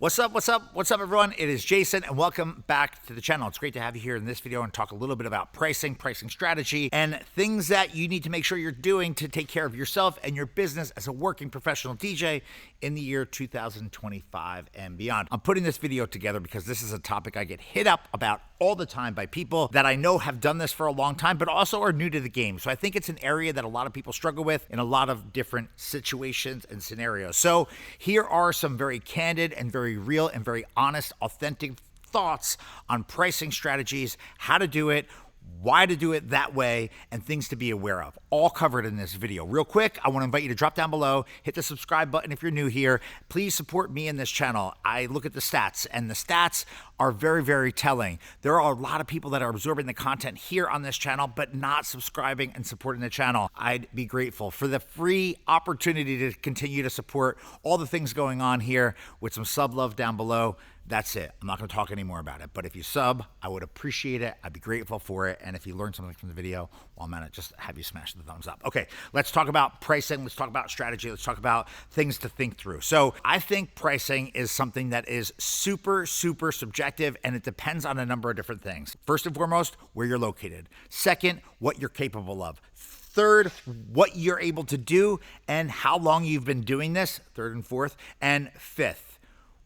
What's up, everyone? It is Jason, and welcome back to the channel. It's great to have you here in this video and talk a little bit about pricing strategy, and things that you need to make sure you're doing to take care of yourself and your business as a working professional DJ in the year 2025 and beyond. I'm putting this video together because this is a topic I get hit up about all the time by people that I know have done this for a long time, but also are new to the game. So I think it's an area that a lot of people struggle with in a lot of different situations and scenarios. So here are some very candid and very real and very honest, authentic thoughts on pricing strategies, how to do it, why to do it that way, and things to be aware of, all covered in this video. Real quick, I want to invite you to drop down below, hit the subscribe button if you're new here. Please support me in this channel. I look at the stats, and the stats are very, very telling. There are a lot of people that are absorbing the content here on this channel, but not subscribing and supporting the channel. I'd be grateful for the free opportunity to continue to support all the things going on here with some sub love down below. That's it. I'm not going to talk any more about it. But if you sub, I would appreciate it. I'd be grateful for it. And if you learned something from the video, well, I'm going to just have you smash the thumbs up. Okay, let's talk about pricing. Let's talk about strategy. Let's talk about things to think through. So I think pricing is something that is super, super subjective, and it depends on a number of different things. First and foremost, where you're located. Second, what you're capable of. Third, what you're able to do and how long you've been doing this. Third and fourth. And fifth,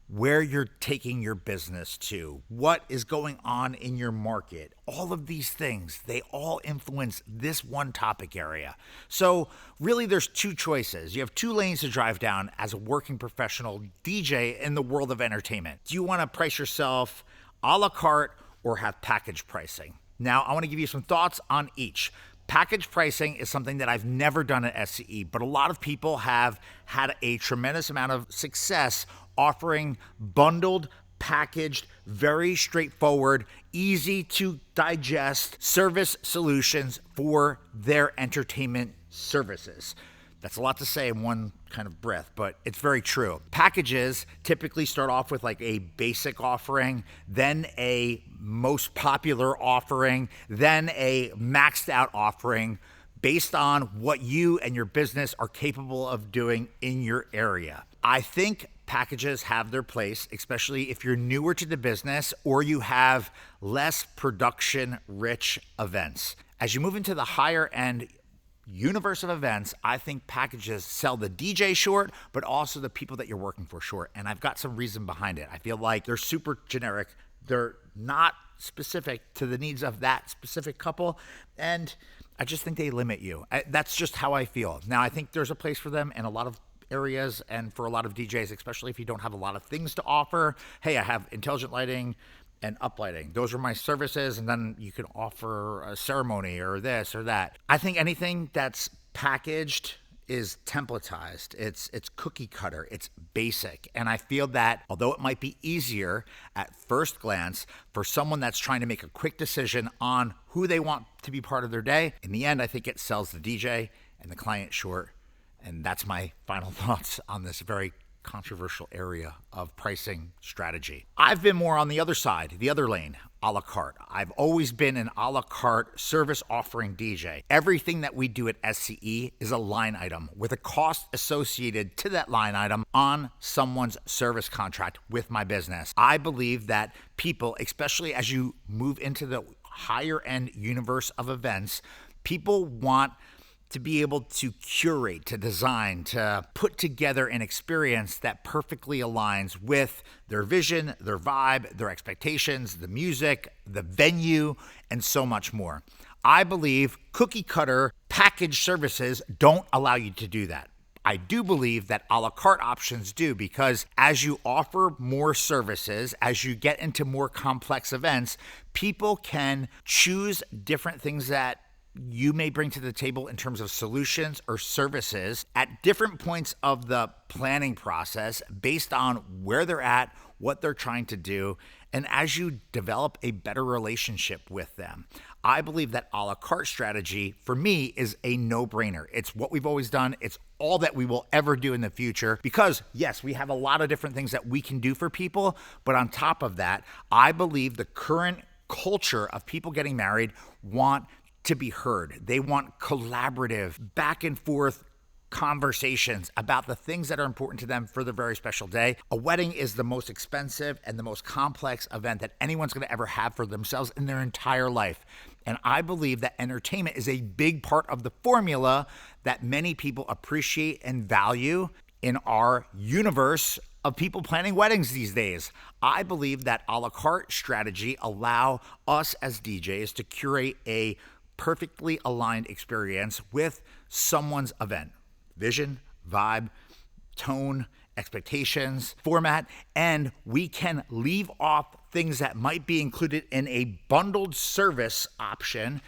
where you're taking your business to, what is going on in your market. All of these things, they all influence this one topic area. So really there's two choices. You have two lanes to drive down as a working professional DJ in the world of entertainment. Do you want to price yourself a la carte or have package pricing? Now, I want to give you some thoughts on each. Package pricing is something that I've never done at SCE, but a lot of people have had a tremendous amount of success offering bundled, packaged, very straightforward, easy to digest service solutions for their entertainment services. That's a lot to say in one kind of breath, but it's very true. Packages typically start off with like a basic offering, then a most popular offering, then a maxed out offering based on what you and your business are capable of doing in your area. I think packages have their place, especially if you're newer to the business or you have less production-rich events. As you move into the higher end universe of events, I think packages sell the DJ short, but also the people that you're working for short. And I've got some reason behind it. I feel like they're super generic. They're not specific to the needs of that specific couple. And I just think they limit you. That's just how I feel. Now, I think there's a place for them in a lot of areas and for a lot of DJs, especially if you don't have a lot of things to offer. Hey, I have intelligent lighting and uplighting. Those are my services, and then you can offer a ceremony or this or that. I think anything that's packaged is templatized. It's cookie cutter. It's basic. And I feel that although it might be easier at first glance for someone that's trying to make a quick decision on who they want to be part of their day, in the end, I think it sells the DJ and the client short. And that's my final thoughts on this very controversial area of pricing strategy. I've been more on the other side, the other lane, a la carte. I've always been an a la carte service offering DJ. Everything that we do at SCE is a line item with a cost associated to that line item on someone's service contract with my business. I believe that people, especially as you move into the higher end universe of events, people want to be able to curate, to design, to put together an experience that perfectly aligns with their vision, their vibe, their expectations, the music, the venue, and so much more. I believe cookie cutter package services don't allow you to do that. I do believe that a la carte options do, because as you offer more services, as you get into more complex events, people can choose different things that you may bring to the table in terms of solutions or services at different points of the planning process based on where they're at, what they're trying to do, and as you develop a better relationship with them. I believe that a la carte strategy, for me, is a no-brainer. It's what we've always done. It's all that we will ever do in the future because, yes, we have a lot of different things that we can do for people, but on top of that, I believe the current culture of people getting married want to be heard. They want collaborative, back and forth conversations about the things that are important to them for their very special day. A wedding is the most expensive and the most complex event that anyone's going to ever have for themselves in their entire life. And I believe that entertainment is a big part of the formula that many people appreciate and value in our universe of people planning weddings these days. I believe that a la carte strategy allow us as DJs to curate a perfectly aligned experience with someone's event. Vision, vibe, tone, expectations, format, and we can leave off things that might be included in a bundled service option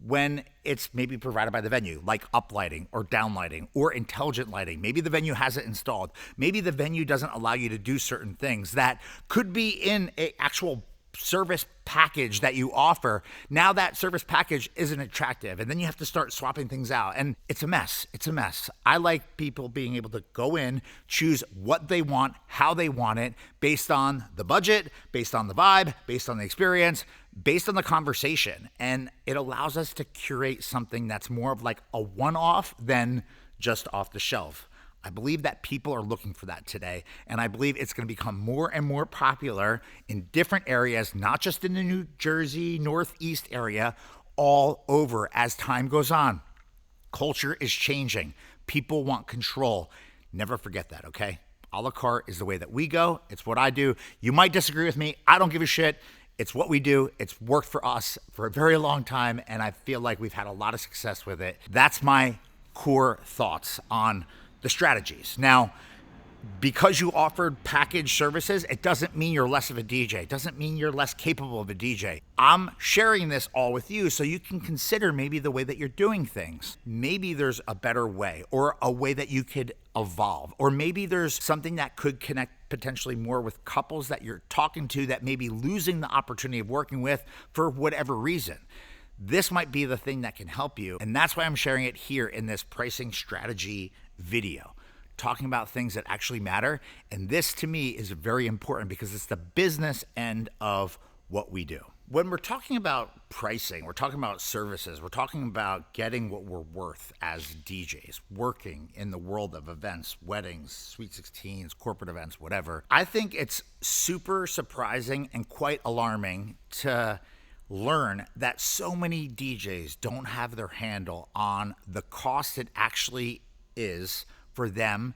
when it's maybe provided by the venue, like uplighting or downlighting or intelligent lighting. Maybe the venue has it installed. Maybe the venue doesn't allow you to do certain things that could be in an actual service package that you offer. Now that service package isn't attractive, and then you have to start swapping things out, and it's a mess. It's a mess. I like people being able to go in, choose what they want, how they want it, based on the budget, based on the vibe, based on the experience, based on the conversation. And it allows us to curate something that's more of like a one-off than just off the shelf. I believe that people are looking for that today, and I believe it's going to become more and more popular in different areas, not just in the New Jersey, Northeast area, all over as time goes on. Culture is changing. People want control. Never forget that, okay? A la carte is the way that we go. It's what I do. You might disagree with me. I don't give a shit. It's what we do. It's worked for us for a very long time, and I feel like we've had a lot of success with it. That's my core thoughts on the strategies. Now, because you offered package services, it doesn't mean you're less of a DJ. It doesn't mean you're less capable of a DJ. I'm sharing this all with you so you can consider maybe the way that you're doing things. Maybe there's a better way, or a way that you could evolve, or maybe there's something that could connect potentially more with couples that you're talking to that may be losing the opportunity of working with for whatever reason. This might be the thing that can help you, and that's why I'm sharing it here in this pricing strategy video, talking about things that actually matter. And this to me is very important because it's the business end of what we do. When we're talking about pricing, we're talking about services, we're talking about getting what we're worth as DJs, working in the world of events, weddings, Sweet 16s, corporate events, whatever. I think it's super surprising and quite alarming to learn that so many DJs don't have their handle on the cost it actually is for them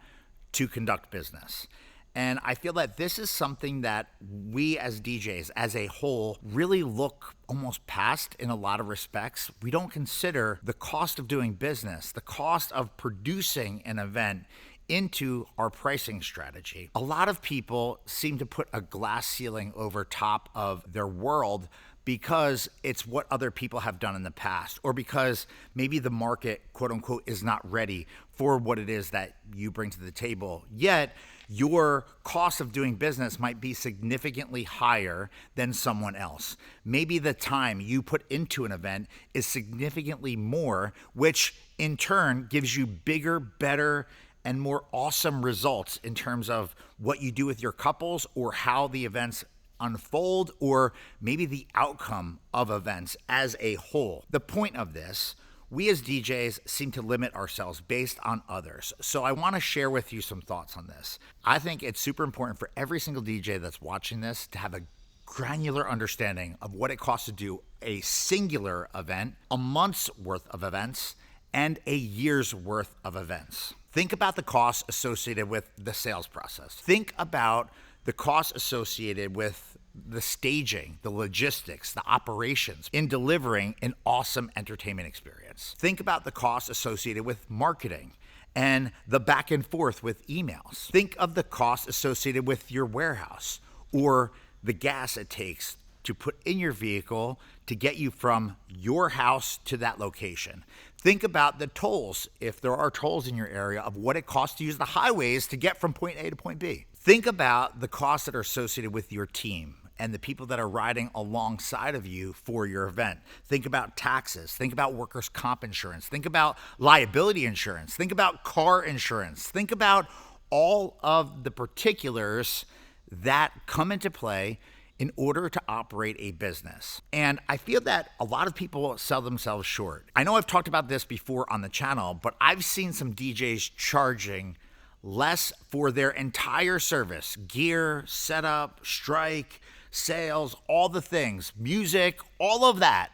to conduct business. And I feel that this is something that we as DJs as a whole really look almost past in a lot of respects. We don't consider the cost of doing business, the cost of producing an event into our pricing strategy. A lot of people seem to put a glass ceiling over top of their world because it's what other people have done in the past, or because maybe the market, quote unquote, is not ready for what it is that you bring to the table. Yet your cost of doing business might be significantly higher than someone else. Maybe the time you put into an event is significantly more, which in turn gives you bigger, better, and more awesome results in terms of what you do with your couples, or how the events unfold, or maybe the outcome of events as a whole. The point of this, we as DJs seem to limit ourselves based on others. So I want to share with you some thoughts on this. I think it's super important for every single DJ that's watching this to have a granular understanding of what it costs to do a singular event, a month's worth of events, and a year's worth of events. Think about the costs associated with the sales process. Think about the costs associated with the staging, the logistics, the operations in delivering an awesome entertainment experience. Think about the costs associated with marketing and the back and forth with emails. Think of the costs associated with your warehouse, or the gas it takes to put in your vehicle to get you from your house to that location. Think about the tolls, if there are tolls in your area, of what it costs to use the highways to get from point A to point B. Think about the costs that are associated with your team and the people that are riding alongside of you for your event. Think about taxes. Think about workers' comp insurance. Think about liability insurance. Think about car insurance. Think about all of the particulars that come into play in order to operate a business. And I feel that a lot of people sell themselves short. I know I've talked about this before on the channel, but I've seen some DJs charging less for their entire service: gear, setup, strike, sales, all the things, music, all of that,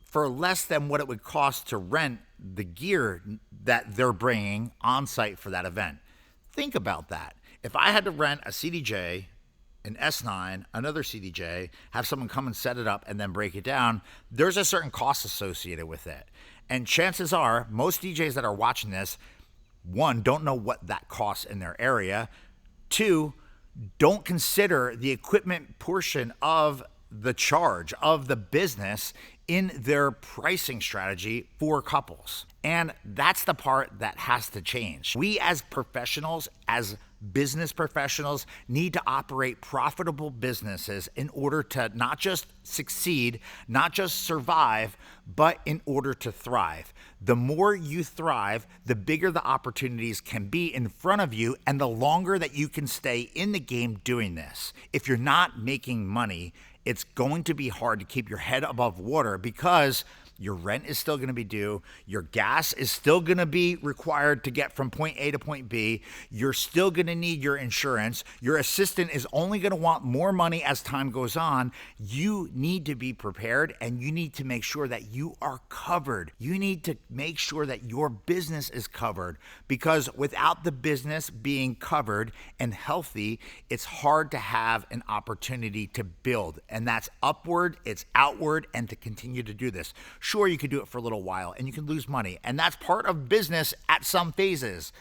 for less than what it would cost to rent the gear that they're bringing on site for that event. Think about that. If I had to rent a CDJ, an S9, another CDJ, have someone come and set it up and then break it down, there's a certain cost associated with it. And chances are most DJs that are watching this, one, don't know what that costs in their area. Two, don't consider the equipment portion of the charge of the business in their pricing strategy for couples. And that's the part that has to change. We as professionals, as business professionals, need to operate profitable businesses in order to not just succeed, not just survive, but in order to thrive. The more you thrive, the bigger the opportunities can be in front of you and the longer that you can stay in the game doing this. If you're not making money, it's going to be hard to keep your head above water because your rent is still going to be due. Your gas is still going to be required to get from point A to point B. You're still going to need your insurance. Your assistant is only going to want more money as time goes on. You need to be prepared and you need to make sure that you are covered. You need to make sure that your business is covered because without the business being covered and healthy, it's hard to have an opportunity to build. And that's upward, it's outward, and to continue to do this. Sure, you could do it for a little while and you can lose money, and that's part of business at some phases.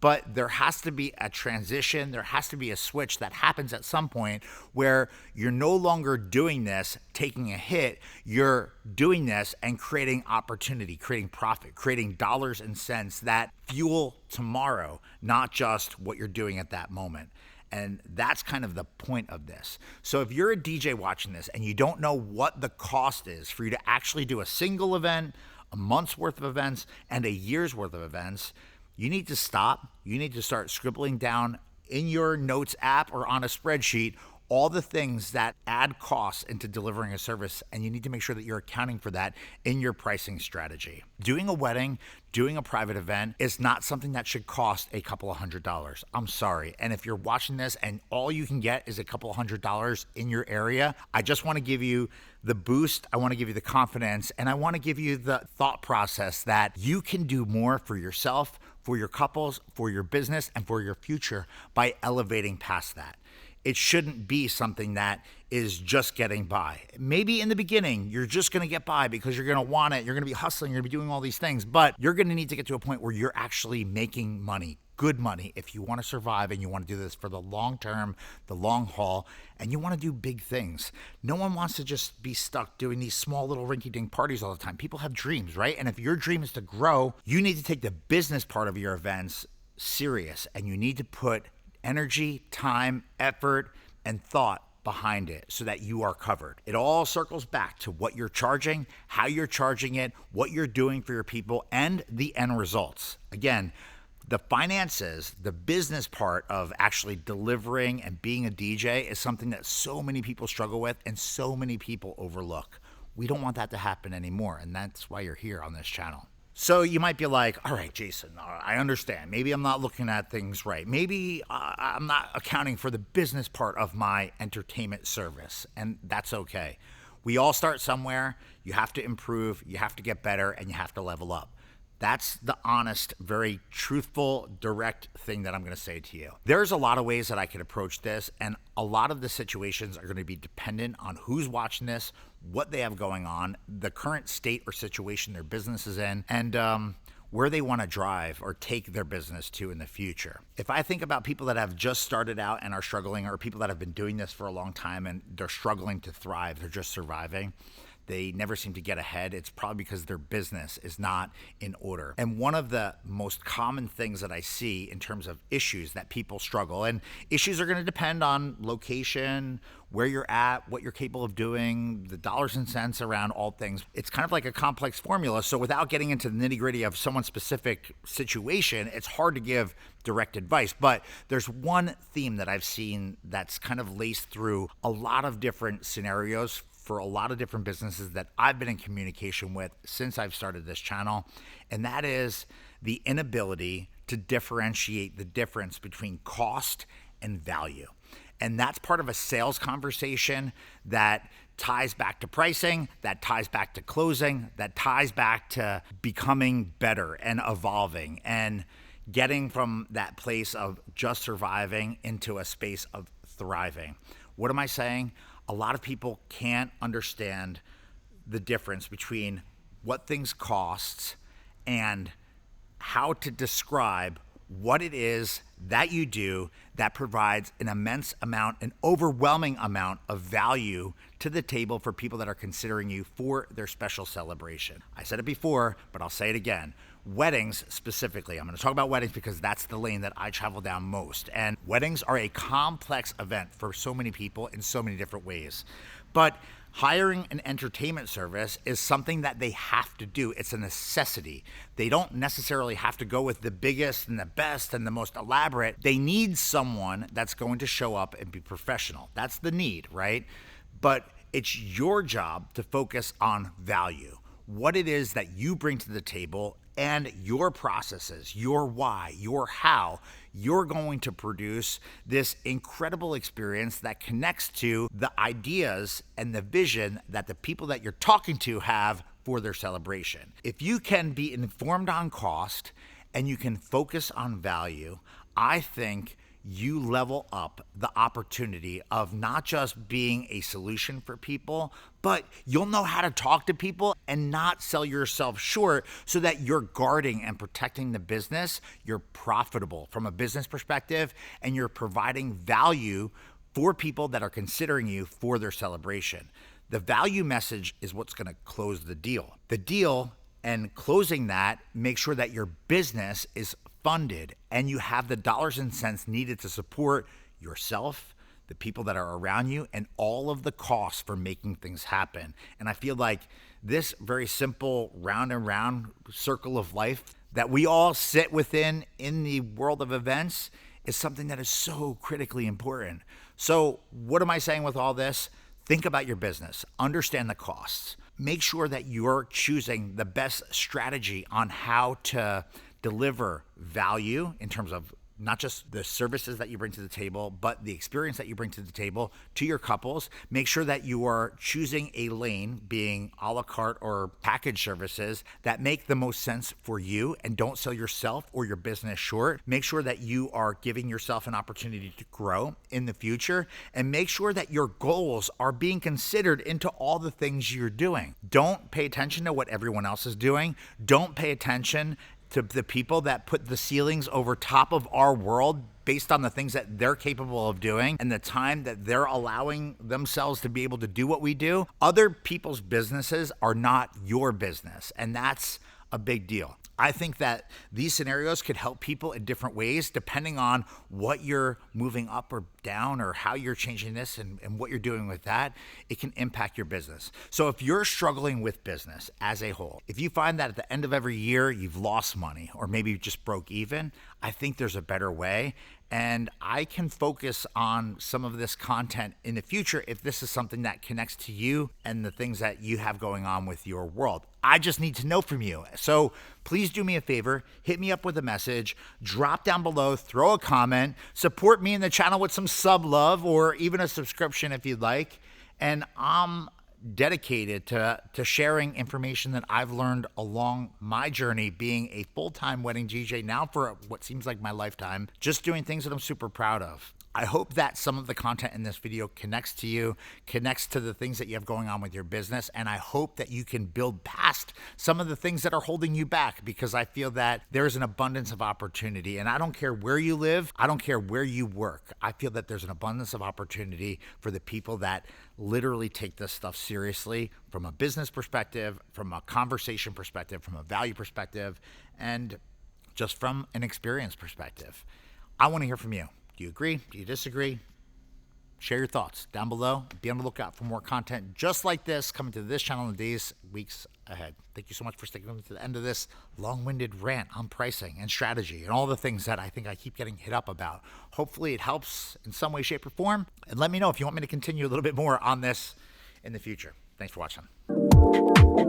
But there has to be a transition, there has to be a switch that happens at some point where you're no longer doing this, taking a hit, you're doing this and creating opportunity, creating profit, creating dollars and cents that fuel tomorrow, not just what you're doing at that moment. And that's kind of the point of this. So if you're a DJ watching this and you don't know what the cost is for you to actually do a single event, a month's worth of events, and a year's worth of events, you need to stop. You need to start scribbling down in your notes app or on a spreadsheet all the things that add costs into delivering a service, and you need to make sure that you're accounting for that in your pricing strategy. Doing a wedding, doing a private event is not something that should cost a couple of $100s. I'm sorry. And if you're watching this and all you can get is a couple of $100s in your area, I just want to give you the boost. I want to give you the confidence, and I want to give you the thought process that you can do more for yourself, for your couples, for your business, and for your future by elevating past that. It shouldn't be something that is just getting by. Maybe in the beginning, you're just going to get by because you're going to want it. You're going to be hustling. You're going to be doing all these things, but you're going to need to get to a point where you're actually making money, good money, if you want to survive and you want to do this for the long term, the long haul, and you want to do big things. No one wants to just be stuck doing these small little rinky-dink parties all the time. People have dreams, right? And if your dream is to grow, you need to take the business part of your events serious, and you need to put energy, time, effort, and thought behind it so that you are covered. It all circles back to what you're charging, how you're charging it, what you're doing for your people, and the end results. Again, the finances, the business part of actually delivering and being a DJ is something that so many people struggle with and so many people overlook. We don't want that to happen anymore, and that's why you're here on this channel. So you might be like, all right, Jason, I understand. Maybe I'm not looking at things right. Maybe I'm not accounting for the business part of my entertainment service, and that's okay. We all start somewhere. You have to improve, you have to get better, and you have to level up. That's the honest, very truthful, direct thing that I'm going to say to you. There's a lot of ways that I could approach this, and a lot of the situations are going to be dependent on who's watching this, what they have going on, the current state or situation their business is in, and where they want to drive or take their business to in the future. If I think about people that have just started out and are struggling, or people that have been doing this for a long time and they're struggling to thrive, they're just surviving, they never seem to get ahead, it's probably because their business is not in order. And one of the most common things that I see in terms of issues that people struggle, and issues are going to depend on location, where you're at, what you're capable of doing, the dollars and cents around all things. It's kind of like a complex formula. So without getting into the nitty-gritty of someone's specific situation, it's hard to give direct advice. But there's one theme that I've seen that's kind of laced through a lot of different scenarios for a lot of different businesses that I've been in communication with since I've started this channel. And that is the inability to differentiate the difference between cost and value. And that's part of a sales conversation that ties back to pricing, that ties back to closing, that ties back to becoming better and evolving and getting from that place of just surviving into a space of thriving. What am I saying? A lot of people can't understand the difference between what things cost and how to describe what it is that you do that provides an immense amount, an overwhelming amount of value to the table for people that are considering you for their special celebration. I said it before, but I'll say it again. Weddings specifically, I'm going to talk about weddings because that's the lane that I travel down most. And weddings are a complex event for so many people in so many different ways. But hiring an entertainment service is something that they have to do. It's a necessity. They don't necessarily have to go with the biggest and the best and the most elaborate. They need someone that's going to show up and be professional. That's the need, right? But it's your job to focus on value, what it is that you bring to the table and your processes, your why, your how, you're going to produce this incredible experience that connects to the ideas and the vision that the people that you're talking to have for their celebration. If you can be informed on cost and you can focus on value, I think you level up the opportunity of not just being a solution for people, but you'll know how to talk to people and not sell yourself short so that you're guarding and protecting the business. You're profitable from a business perspective and you're providing value for people that are considering you for their celebration. The value message is what's going to close the deal. The deal and closing that, make sure that your business is funded and you have the dollars and cents needed to support yourself, the people that are around you, and all of the costs for making things happen. And I feel like this very simple round and round circle of life that we all sit within in the world of events is something that is so critically important. So what am I saying with all this? Think about your business, understand the costs, make sure that you're choosing the best strategy on how to deliver value in terms of not just the services that you bring to the table, but the experience that you bring to the table to your couples. Make sure that you are choosing a lane, being a la carte or package services that make the most sense for you and don't sell yourself or your business short. Make sure that you are giving yourself an opportunity to grow in the future, and make sure that your goals are being considered into all the things you're doing. Don't pay attention to what everyone else is doing. Don't pay attention to the people that put the ceilings over top of our world based on the things that they're capable of doing and the time that they're allowing themselves to be able to do what we do. Other people's businesses are not your business, and that's a big deal. I think that these scenarios could help people in different ways depending on what you're moving up or down or how you're changing this and what you're doing with that. It can impact your business. So if you're struggling with business as a whole, if you find that at the end of every year you've lost money or maybe you just broke even, I think there's a better way. And I can focus on some of this content in the future if this is something that connects to you and the things that you have going on with your world. I just need to know from you. So please do me a favor, hit me up with a message, drop down below, throw a comment, support me in the channel with some sub love or even a subscription if you'd like. And I'm dedicated to sharing information that I've learned along my journey being a full-time wedding DJ now for what seems like my lifetime, just doing things that I'm super proud of. I hope that some of the content in this video connects to you, connects to the things that you have going on with your business, and I hope that you can build past some of the things that are holding you back, because I feel that there is an abundance of opportunity, and I don't care where you live, I don't care where you work. I feel that there's an abundance of opportunity for the people that literally take this stuff seriously from a business perspective, from a conversation perspective, from a value perspective, and just from an experience perspective. I want to hear from you. Do you agree? Do you disagree? Share your thoughts down below. Be on the lookout for more content just like this coming to this channel in the days, weeks ahead. Thank you so much for sticking with me to the end of this long-winded rant on pricing and strategy and all the things that I think I keep getting hit up about. Hopefully it helps in some way, shape, or form. And let me know if you want me to continue a little bit more on this in the future. Thanks for watching.